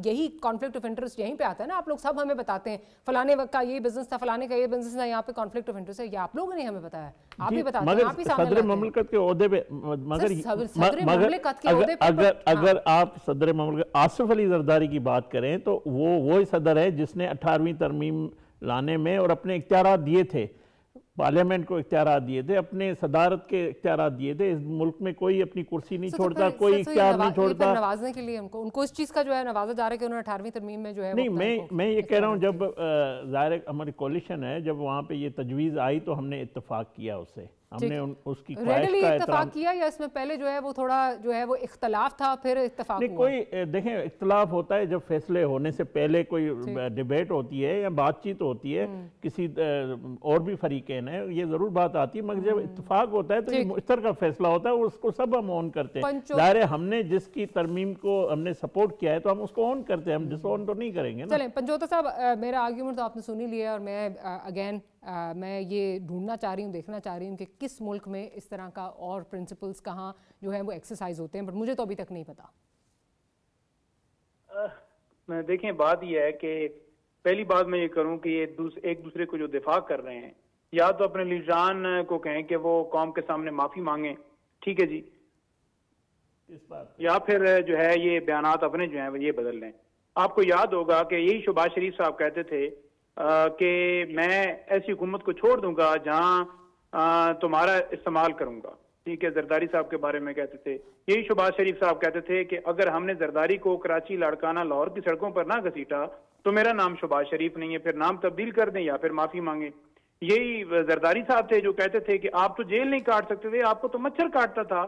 यही कॉन्फ्लिक्ट ऑफ इंटरेस्ट यहीं पे आता है ना। आप लोग सब हमें बताते हैं फलाने वक्त का ये बिजनेस था, फलाने का ये बिजनेस था, यहाँ पे कॉन्फ्लिक्ट ऑफ इंटरेस्ट है, ये आप लोगों ने हमें बताया, आप ही बताते हैं, आप ही सामने सदर ममलकत के ओहदे पे, अगर आप सदर ममलकत आसिफ अली जरदारी की बात करें तो वो ही सदर है जिसने 18वीं तरमीम लाने में और अपने इख्तियारात दिए थे, पार्लियामेंट को इख्तियारात दिए थे, अपने सदारत के इख्तियारात दिए थे। इस मुल्क में कोई अपनी कुर्सी नहीं छोड़ता, कोई इख्तियार नहीं छोड़ता। नवाजने के लिए उनको इस चीज़ का जो है नवाजा जा रहा है कि उन्होंने 18वीं तरमीम में जो है नहीं, मैं ये कह रहा हूँ जब ज़ाहिर हमारी कोलिशन है, जब वहाँ पे ये तजवीज़ आई तो हमने इत्तफाक किया उससे, हमने उसकी रेडली इत्तफाक किया, या इसमें पहले जो है वो थोड़ा जो है वो इख्तलाफ था फिर इत्तफाक नहीं? कोई देखें, इख्तलाफ होता है जब फैसले होने से पहले कोई डिबेट होती है या बातचीत होती है, किसी और भी फरीकेन है, ये ज़रूर बात आती है, मगर जब इत्तफाक होता है तो ये मुश्तर का फैसला होता है, उसको सब हम ऑन करते हैं। ज़ाहिर है हमने जिसकी तरमीम को हमने सपोर्ट किया है तो हम उसको ऑन करते हैं, हम डिसऑन तो नहीं करेंगे ना। चलें पंचोता साहब, मेरा आर्ग्यूमेंट तो आपने सुनी लिया और मैं अगेन मैं ये ढूंढना चाह रही हूँ, देखना चाह रही हूँ कि किस मुल्क में इस तरह का और प्रिंसिपल्स कहाँ जो है वो एक्सरसाइज होते हैं, बट मुझे तो अभी तक नहीं पता। देखें, बात यह है कि पहली बात मैं ये करूँ कि ये एक दूसरे को जो दिफा कर रहे हैं, या तो अपने लीजान को कहें कि वो कौम के सामने माफी मांगे, ठीक है जी, इस बात या फिर जो है ये बयानात अपने जो है ये बदल लें। आपको याद होगा कि यही शहबाज शरीफ साहब कहते थे कि मैं ऐसी हुकूमत को छोड़ दूंगा जहां तुम्हारा इस्तेमाल करूंगा, ठीक है। जरदारी साहब के बारे में कहते थे, यही शहबाज शरीफ साहब कहते थे कि अगर हमने जरदारी को कराची, लाड़काना, लाहौर की सड़कों पर ना घसीटा तो मेरा नाम शहबाज शरीफ नहीं है, फिर नाम तब्दील कर दें या फिर माफी मांगे। यही जरदारी साहब थे जो कहते थे कि आप तो जेल नहीं काट सकते थे, आपको तो मच्छर काटता था।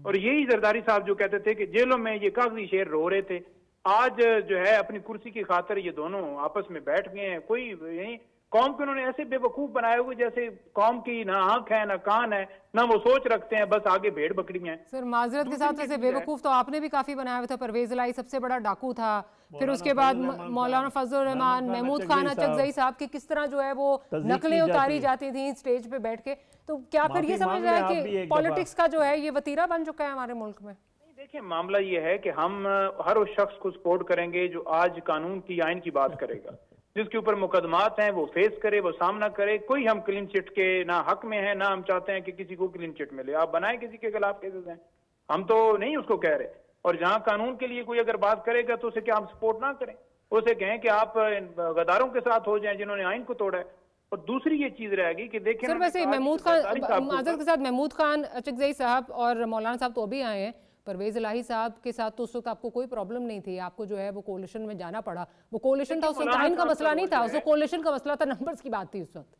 और यही जरदारी साहब जो कहते थे कि जेलों में ये कागजी शेर रो रहे थे। आज जो है अपनी कुर्सी की खातिर ये दोनों आपस में बैठ गए हैं। कोई यही कौम को उन्होंने ऐसे बेवकूफ बनाए हुए जैसे कौम की ना आंख है ना कान है ना वो सोच रखते हैं, बस आगे भेड़ बकरियां हैं। सर माजरत के साथ वैसे बेवकूफ तो आपने भी काफी बनाया हुआ था। परवेज इलाही सबसे बड़ा डाकू था, फिर उसके बाद मौलाना फजल रहमान, महमूद खान अचकजई साहब की किस तरह जो है वो नकलें उतारी जाती थी स्टेज पे बैठ के। तो क्या फिर ये समझ रहा है कि पॉलिटिक्स का जो है ये वतीरा बन चुका है हमारे मुल्क में? देखिए, मामला ये है कि हम हर उस शख्स को सपोर्ट करेंगे जो आज कानून की, आइन की बात करेगा, जिसके ऊपर मुकदमात हैं वो फेस करे, वो सामना करे। कोई हम क्लीन चिट के ना हक में है ना हम चाहते हैं कि किसी को क्लीन चिट मिले। आप बनाए किसी के खिलाफ केसेस हैं, हम तो नहीं उसको कह रहे। और जहां कानून के लिए कोई अगर बात करेगा तो उसे क्या हम सपोर्ट ना करें? उसे कहें कि आप गद्दारों के साथ हो जाएं जिन्होंने आइन को तोड़ा है। और दूसरी ये चीज रहेगी कि देखिए सर, वैसे महमूद खान माजरत के साथ महमूद खान अचकजई साहब और मौलाना साहब तो अभी आए हैं, परवेज इलाही साहब के साथ तो उस वक्त आपको कोई प्रॉब्लम नहीं थी, आपको जो है वो कोलिशन में जाना पड़ा। वो कोलिशन था, उस वक्त आइन का मसला नहीं था, उस वक्त कोलिशन का मसला था, नंबर्स की बात थी उस वक्त।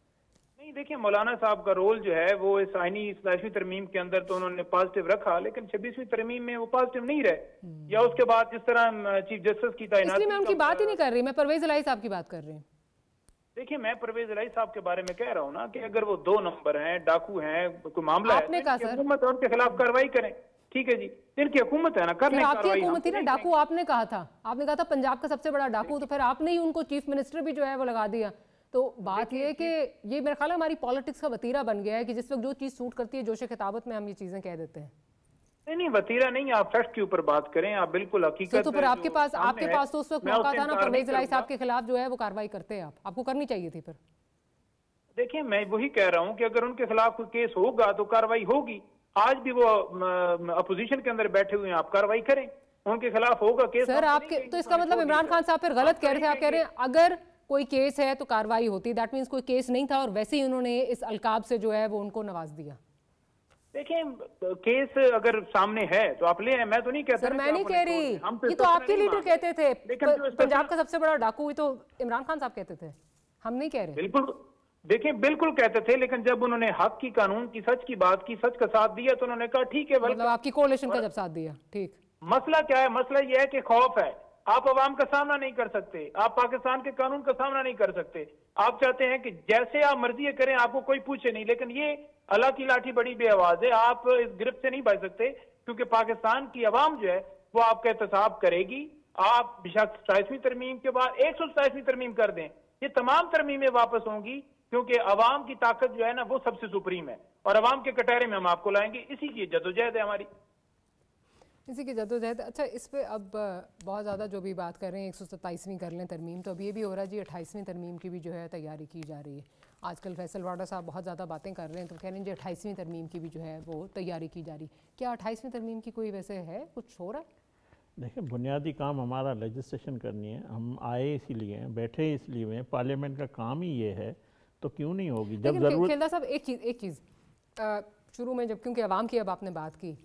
नहीं, देखिए मौलाना साहब का रोल जो है वो इस आईनी 27वीं तरमीम के अंदर तो उन्होंने पॉजिटिव रखा, लेकिन 26वीं तरमीम में वो पॉजिटिव नहीं रहे। या उसके बाद जिस तरह चीफ जस्टिस की तैनाती, इसलिए मैं उनकी बात ही नहीं कर रही, मैं परवेज इलाही साहब की बात कर रही हूँ। देखिए, मैं परवेज इलाही साहब के बारे में कह रहा हूँ ना कि अगर वो 2 नंबर हैं, डाकू हैं, कोई मामला है, हुकूमत उनके खिलाफ कार्रवाई करें, ठीक है जी। इनकी हुकूमत है ना, करने आपकी हुकूमत थी ना। डाकू आपने कहा था, आपने कहा था पंजाब का सबसे बड़ा डाकू, तो फिर आपने ही उनको चीफ मिनिस्टर भी जो है वो लगा दिया। तो बात ये है कि ये मेरा ख्याल है हमारी पॉलिटिक्स का वतीरा बन गया है कि जिस वक्त जो चीज़ सूट करती है जोश खिताबत में हम ये चीज़ें कह देते हैं। नहीं, वतीरा नहीं, आप फैक्ट के ऊपर बात करें, आप बिल्कुल हकीकत। तो फिर आपके पास तो उस वक्त मौका था ना, परवेज इलाही साहब के खिलाफ जो है वो कार्रवाई करते हैं, आपको करनी चाहिए थी। फिर देखिए, मैं वही कह रहा हूं कि अगर उनके खिलाफ कोई केस होगा तो कार्रवाई होगी। आज भी वो अपोजिशन के अंदर बैठे हुए हैं, आप कार्रवाई करें, उनके खिलाफ होगा केस। सर आपके तो इसका मतलब इमरान खान साहब फिर गलत कह रहे थे। आप कह रहे हैं अगर कोई केस है तो कार्रवाई होती, दैट मीन्स कोई केस नहीं था और वैसे ही उन्होंने इस अलकाब से जो है वो उनको नवाज दिया। देखिए, केस अगर सामने है तो आप ले आए, मैं तो नहीं कहता। सर मैं नहीं कह रही, ये तो आपके लीडर कहते थे, पंजाब का सबसे बड़ा डाकू हुई तो इमरान खान साहब कहते थे, हम नहीं कह रहे। बिल्कुल, देखिए बिल्कुल कहते थे, लेकिन जब उन्होंने हक की, कानून की, सच की बात की, सच का साथ दिया तो उन्होंने कहा ठीक है। मतलब आपकी कोalition का जब साथ दिया, ठीक। मसला क्या है? मसला यह है कि खौफ है, आप अवाम का सामना नहीं कर सकते, आप पाकिस्तान के कानून का सामना नहीं कर सकते। आप चाहते हैं कि जैसे आप मर्जी करें, आपको कोई पूछे नहीं, लेकिन ये अल्लाह की लाठी बड़ी बेआवाज है, आप इस गिरफ्त से नहीं बच सकते, क्योंकि पाकिस्तान की अवाम जो है वो आपका एहतसाब करेगी। आप बेशक 27वीं तरमीम के बाद 127वीं तरमीम कर दें, ये तमाम तरमीमें वापस होंगी, क्योंकि अवाम की ताकत जो है ना वो सबसे सुप्रीम है, और अवाम के कटहरे में हम आपको लाएंगे। इसी की जद्दोजहद है हमारी, इसी की जद्दोजहद। अच्छा, इस पे अब बहुत ज़्यादा जो भी बात कर रहे हैं 127वीं कर लें तरमीम, तो अब ये भी हो रहा है जी 28वीं तरमीम की भी जो है तैयारी की जा रही है। आजकल फैसल वाडा साहब बहुत ज़्यादा बातें कर रहे हैं, तो कह रहे हैं जी 28वीं तरमीम की भी जो है वो तैयारी की जा रही। क्या 28वीं तरमीम की कोई वैसे है, कुछ हो रहा है? देखिए, बुनियादी काम हमारा लेजिस्लेशन करनी है, हम आए इसीलिए हैं, बैठे इसलिए हैं, पार्लियामेंट का काम ही ये है, तो क्यों नहीं होगी जब जरूरत। खेलदा साहब एक चीज़ शुरू में जब, क्योंकि अवाम की अब आपने बात की,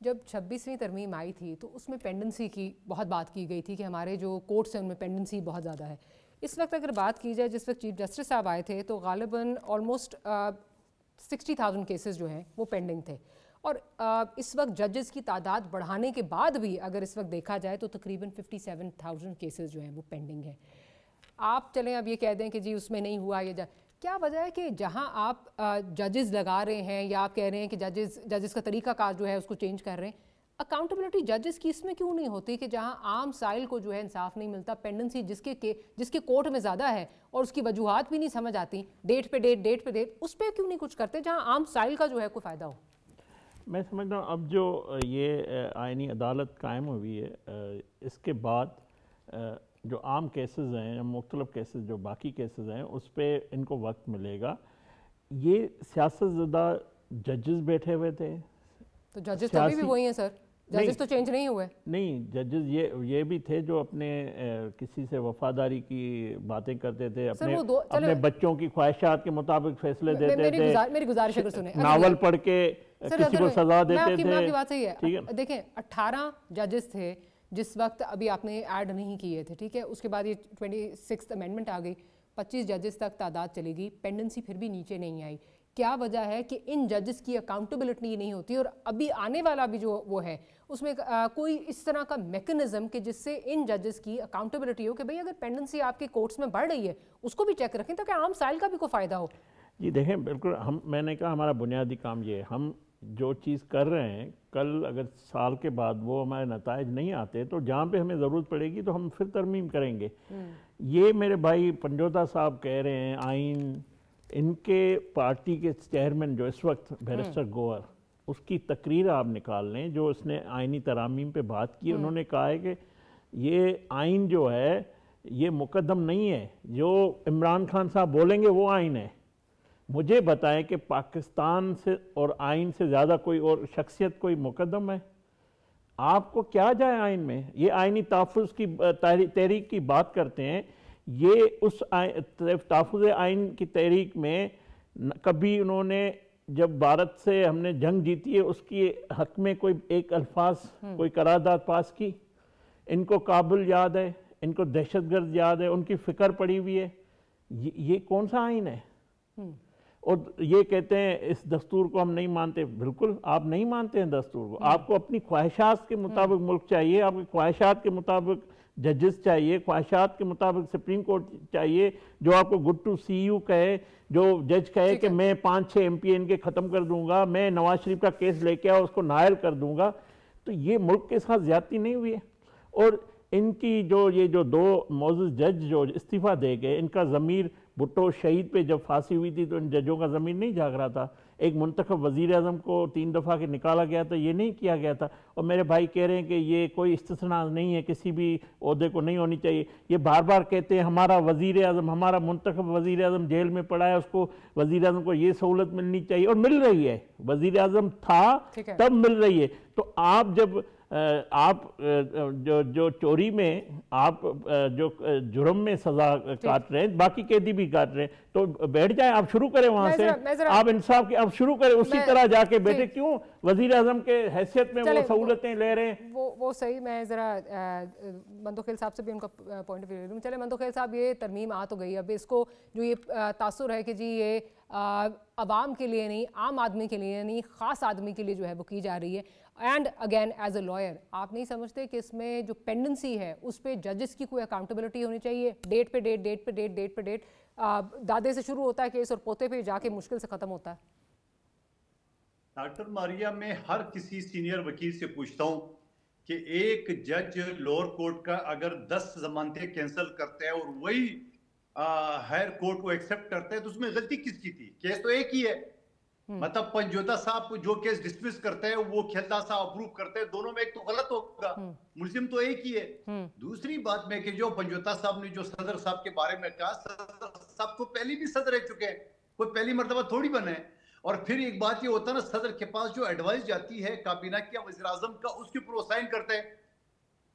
जब 26वीं तरमीम आई थी तो उसमें पेंडेंसी की बहुत बात की गई थी कि हमारे जो कोर्ट्स हैं उनमें पेंडेंसी बहुत ज़्यादा है। इस वक्त अगर बात की जाए, जिस वक्त चीफ जस्टिस साहब आए थे तो गालिबन ऑलमोस्ट 60,000 केसेस जो हैं वो पेंडिंग थे, और इस वक्त जजेस की तादाद बढ़ाने के बाद भी अगर इस वक्त देखा जाए तो तकरीबन 57,000 केसेस जो हैं वो पेंडिंग है। आप चलें अब ये कह दें कि जी उसमें नहीं हुआ, ये क्या वजह है कि जहां आप जजेस लगा रहे हैं या आप कह रहे हैं कि जजेस का तरीकाकार जो है उसको चेंज कर रहे हैं, अकाउंटेबिलिटी जजेस की इसमें क्यों नहीं होती कि जहां आम साइल को जो है इंसाफ नहीं मिलता, पेंडेंसी जिसके कोर्ट में ज़्यादा है और उसकी वजूहात भी नहीं समझ आती, डेट पे डेट, उस पर क्यों नहीं कुछ करते जहाँ आम साइल का जो है कोई फ़ायदा हो? मैं समझता हूँ अब जो ये आइनी अदालत कायम हुई है, इसके बाद जो आम केसेस हैं, मुख्तलिफ केसेस जो बाकी केसेस हैं, उस पर इनको वक्त मिलेगा। ये सियासतज़दा जजेस बैठे हुए थे, तो जजेस तो अभी भी वही हैं सर, जजेस तो चेंज नहीं हुए। नहीं, जजेस ये भी थे जो अपने किसी से वफादारी की बातें करते थे, अपने बच्चों की ख्वाहिशात के मुताबिक फैसले देते थे। मेरी गुजारिश अगर सुने, नावल पढ़ के किसी को सजा देते थे। आपकी बात सही है। देखें, 18 जजेस थे जिस वक्त अभी आपने ऐड नहीं किए थे, ठीक है, उसके बाद ये 26th अमेंडमेंट आ गई, 25 जजेस तक तादाद चलेगी, पेंडेंसी फिर भी नीचे नहीं आई। क्या वजह है कि इन जजेस की अकाउंटेबिलिटी नहीं होती, और अभी आने वाला भी जो वो है उसमें कोई इस तरह का मैकेनिज्म कि जिससे इन जजेस की अकाउंटेबिलिटी हो कि भाई अगर पेंडेंसी आपके कोर्ट्स में बढ़ रही है उसको भी चेक रखें ताकि आम साइल का भी कोई फ़ायदा हो। जी देखें, बिल्कुल मैंने कहा हमारा बुनियादी काम ये है, हम जो चीज़ कर रहे हैं, कल अगर साल के बाद वो हमारे नताइज नहीं आते तो जहाँ पे हमें ज़रूरत पड़ेगी तो हम फिर तरमीम करेंगे। ये मेरे भाई पंजोता साहब कह रहे हैं आइन, इनके पार्टी के चेयरमैन जो इस वक्त बैरिस्टर गोवर, उसकी तकरीर आप निकाल लें जो उसने आइनी तरामीम पे बात की। उन्होंने कहा है कि ये आइन जो है ये मुकद्दम नहीं है, जो इमरान खान साहब बोलेंगे वो आइन है। मुझे बताएं कि पाकिस्तान से और आइन से ज़्यादा कोई और शख्सियत कोई मुकद्दम है? आपको क्या जाए आइन में? ये आइनी तहफ़्फ़ुज़ की तहरीक की बात करते हैं, ये उस तहफ़्फ़ुज़ आइन की तहरीक में कभी उन्होंने जब भारत से हमने जंग जीती है उसकी हक में कोई एक अल्फाज कोई करारदाद पास की? इनको काबुल याद है, इनको दहशतगर्द याद है, उनकी फ़िक्र पड़ी हुई है। ये कौन सा आइन है? और ये कहते हैं इस दस्तूर को हम नहीं मानते। बिल्कुल आप नहीं मानते हैं दस्तूर को, आपको अपनी ख्वाहिशात के मुताबिक मुल्क चाहिए, आपकी ख्वाहिशात के मुताबिक जजेस चाहिए, ख्वाहिशात के मुताबिक सुप्रीम कोर्ट चाहिए जो आपको गुड टू सी यू कहे, जो जज कहे कि मैं 5-6 MP इनके ख़त्म कर दूंगा, मैं नवाज शरीफ का केस लेके आओ उसको नायल कर दूंगा। तो ये मुल्क के साथ ज्यादती नहीं हुई है। और इनकी जो ये जो दो मौजूद जज जो इस्तीफ़ा दे गए, इनका ज़मीर भुट्टो शहीद पे जब फांसी हुई थी तो इन जजों का ज़मीर नहीं जाग रहा था। एक मुंतखब वज़ीर आज़म को 3 दफ़ा के निकाला गया था, ये नहीं किया गया था। और मेरे भाई कह रहे हैं कि ये कोई इस्तिस्ना नहीं है, किसी भी ओहदे को नहीं होनी चाहिए। ये बार बार कहते हैं हमारा वज़ीर आज़म, हमारा मुंतखब वज़ीर आज़म जेल में पड़ा है, उसको वज़ीर आज़म को ये सहूलत मिलनी चाहिए, और मिल रही है। वज़ीर आज़म था तब मिल रही है। तो आप जब आप जो चोरी में आप जो जुर्म में सजा काट रहे हैं, बाकी कैदी भी काट रहे हैं, तो बैठ जाए, आप शुरू करें वहां से, आप इंसाफ की आप शुरू करें, उसी तरह जाके बैठे। क्यों वजीर आजम के हैसियत में वो सहूलतें ले रहे हैं? वो सही। मैं जरा मंदोखेल साहब से भी उनका पॉइंट ऑफ व्यू ले लूँ। चले मंदोखेल साहब, ये तरमीम आ तो गई, अब इसको जो ये तासुर है कि जी ये अवाम के लिए नहीं, आम आदमी के लिए नहीं, ख़ास आदमी के लिए जो है वो की जा रही है। And again as a lawyer आप नहीं समझते कि इसमें जो पेंडेंसी है उस पर जजेस की कोई अकाउंटेबिलिटी होनी चाहिए? डेट पे डेट, डेट पे डेट, डेट पे डेट, दादे से शुरू होता है केस और पोते पे जाके मुश्किल से ख़त्म होता है। डॉक्टर मारिया, मैं हर किसी सीनियर वकील से पूछता हूँ कि एक जज लोअर कोर्ट का अगर 10 जमानतें कैंसिल करते हैं और वही हायर कोर्ट को एक्सेप्ट करते हैं, तो उसमें गलती किसकी थी? केस तो एक ही है। मतलब पंजोता साहब जो केस डिसमिस करते हैं, वो खेलदा साहब अप्रूव करते हैं, दोनों में एक तो गलत होगा, मुल्जिम तो एक ही है। दूसरी बात में कि जो पंजोता साहब ने जो सदर साहब के बारे में कहा, सदर साहब तो पहले भी सदर रह चुके हैं, कोई पहली मर्तबा थोड़ी बने। और फिर एक बात ये होता है ना, सदर के पास जो एडवाइस जाती है काबीना की या वज़ीर आज़म का, उसके ऊपर वो साइन करते हैं,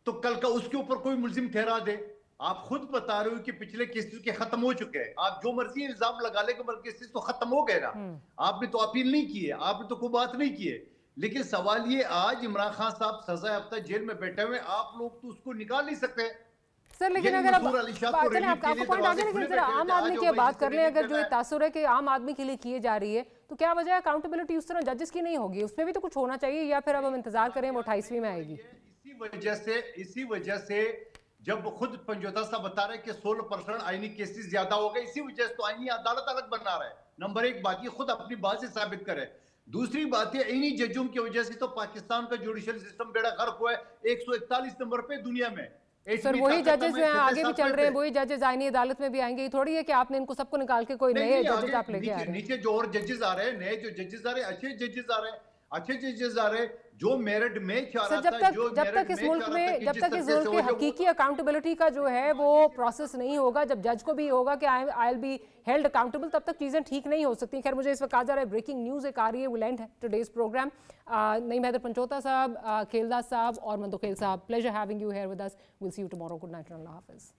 तो कल का उसके ऊपर कोई मुल्जिम ठहरा दे। आप खुद बता रहे हो कि पिछले केसेस के खत्म हो चुके हैं, आप जो मर्जी इल्जाम लगा ले, केसेस तो खत्म हो गए ना। आपने तो अपील नहीं की है, आपने तो कोई बात नहीं की है। लेकिन सवाल ये, आज इमरान खान साहब सजा याफ्ता जेल में बैठे हुए, आप लोग तो उसको निकाल नहीं सकते सर। लेकिन अगर आपको पॉइंट आ गया, लेकिन जरा आम आदमी की बात कर लें, अगर जो ये तासुर है कि आम आदमी के लिए किए जा रही है, तो क्या वजह अकाउंटेबिलिटी उस तरह जजेस की नहीं होगी? उसमें भी तो कुछ होना चाहिए, या फिर अब हम इंतजार करें वो 28वीं में आएगी? इसी वजह से जब खुद पंजोता साहब बता रहे हैं कि 16% आईनी केसेस ज्यादा हो गए, इसी वजह से तो आईनी अदालत अलग बना रहा है। नंबर एक बात, ये खुद अपनी बात से साबित करे। दूसरी बात है, इन्हीं जजों की वजह से तो पाकिस्तान का जुडिशियल सिस्टम बेड़ा गर्क हुआ है 141 नंबर पे दुनिया में। सर वही जजेस हैं, आगे भी चल रहे हैं, वही जजेस आईनी अदालत में भी आएंगे। ये थोड़ी है कि आपने इनको सबको निकाल के कोई नए जजेस आप लेके आ रहे हैं। नीचे जो और जजेस आ रहे हैं, नए जो जजेस आ रहे हैं, अच्छे जजेस आ रहे हैं, अच्छे जजेस आ रहे हैं, जो मेरिट में चाह रहा था, जब तक इस मुल्क के हकीकी अकाउंटेबिलिटी का जो है वो प्रोसेस नहीं होगा, जब जज को भी होगा कि I will be held accountable, तब तक चीज़ें ठीक नहीं हो सकती। खैर, मुझे इस वक्त कहा जा रहा है ब्रेकिंग न्यूज़ एक आ रही है, will end today's programme. Naeem Haider Panchota साहब, खेलदास साहब और मंदोखेल साहब, pleasure having you here with us. Will see you tomorrow. Good night, अल्लाह हाफिज़।